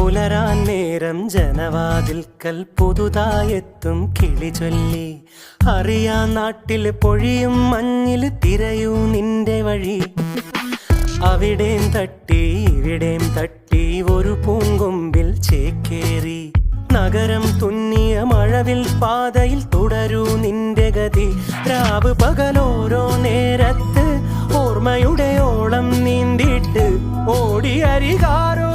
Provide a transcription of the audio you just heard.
പുലരാൻ നേരം ജനവാതിൽക്കൽ പുതുതായെത്തും കിളി ചൊല്ലി. അറിയാ നാട്ടിൽ പൊഴിയും മഞ്ഞിൽ തിരയൂ നിന്റെ വഴി. അവിടേം തട്ടി ഇവിടേം തട്ടി ഒരു പൂങ്കൊമ്പിൽ ചേക്കേറി. നഗരം തുന്നിയ മഴവിൽ പാതയിൽ തുടരൂ നിന്റെ ഗതി. രാവ് പകലോരോ നേരത്ത് ഓർമ്മയുടെ ഓളം നീന്തിട്ട് ഓടി അരികാരോ